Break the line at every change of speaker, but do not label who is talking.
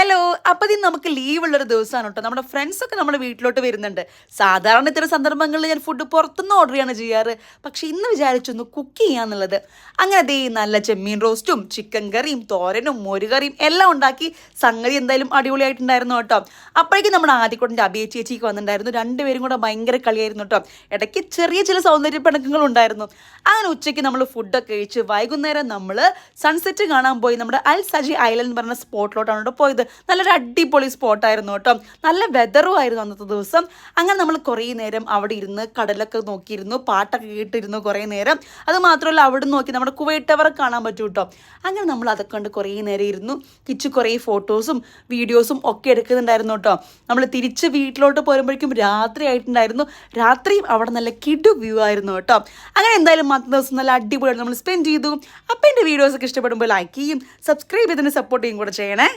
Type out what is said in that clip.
Hello. അപ്പോൾ ഇത് നമുക്ക് ലീവുള്ളൊരു ദിവസമാണ് കേട്ടോ. നമ്മുടെ ഫ്രണ്ട്സൊക്കെ നമ്മുടെ വീട്ടിലോട്ട് വരുന്നുണ്ട്. സാധാരണ ഇത്തരം സന്ദർഭങ്ങളിൽ ഞാൻ ഫുഡ് പുറത്തുനിന്ന് ഓർഡർ ചെയ്യാണ് ചെയ്യാറ്. പക്ഷേ ഇന്ന് വിചാരിച്ചൊന്ന് കുക്ക് ചെയ്യാന്നുള്ളത്. അങ്ങനെ ദേ നല്ല ചെമ്മീൻ റോസ്റ്റും ചിക്കൻ കറിയും തോരനും മോരുകറിയും എല്ലാം ഉണ്ടാക്കി. സംഗതി എന്തായാലും അടിപൊളിയായിട്ടുണ്ടായിരുന്നു കേട്ടോ. അപ്പോഴേക്കും നമ്മുടെ ആദ്യക്കൂട്ടിൻ്റെ അഭിയ ചേച്ചിക്ക് വന്നിട്ടുണ്ടായിരുന്നു. രണ്ടുപേരും കൂടെ ഭയങ്കര കളിയായിരുന്നു കേട്ടോ. ഇടയ്ക്ക് ചെറിയ ചില സൗന്ദര്യ പിണക്കങ്ങളുണ്ടായിരുന്നു. അങ്ങനെ ഉച്ചയ്ക്ക് നമ്മൾ ഫുഡൊക്കെ കഴിച്ച് വൈകുന്നേരം നമ്മൾ സൺസെറ്റ് കാണാൻ പോയി. നമ്മുടെ അൽ സജി ഐലൻഡ് എന്ന് പറഞ്ഞ സ്പോട്ടിലോട്ടാണ് കേട്ടോ പോയത്. നല്ലൊരു അടിപൊളി സ്പോട്ടായിരുന്നു കേട്ടോ. നല്ല വെതറും ആയിരുന്നു അന്നത്തെ ദിവസം. അങ്ങനെ നമ്മൾ കുറേ നേരം അവിടെ ഇരുന്ന് കടലൊക്കെ നോക്കിയിരുന്നു, പാട്ടൊക്കെ കേട്ടിരുന്നു കുറേ നേരം. അത് മാത്രമല്ല അവിടെ നോക്കി നമ്മുടെ കുവൈറ്റ് ടവർ കാണാൻ പറ്റും കേട്ടോ. അങ്ങനെ നമ്മൾ അതൊക്കെ കണ്ട് കുറേ നേരം ഇരുന്നു. കിച്ചു കുറേ ഫോട്ടോസും വീഡിയോസും ഒക്കെ എടുക്കുന്നുണ്ടായിരുന്നു കേട്ടോ. നമ്മൾ തിരിച്ച് വീട്ടിലോട്ട് പോരുമ്പോഴേക്കും രാത്രി ആയിട്ടുണ്ടായിരുന്നു. രാത്രിയും അവിടെ നല്ല കിടു വ്യൂ ആയിരുന്നു കേട്ടോ. അങ്ങനെ എന്തായാലും മറ്റു ദിവസം നല്ല അടിപൊളിയായിട്ട് നമ്മൾ സ്പെൻഡ് ചെയ്തു. അപ്പോൾ എൻ്റെ വീഡിയോസൊക്കെ ഇഷ്ടപ്പെടുമ്പോൾ ലൈക്ക് ചെയ്യും, സബ്സ്ക്രൈബ് ചെയ്തതിന് സപ്പോർട്ട് ചെയ്യും കൂടെ ചെയ്യണേ.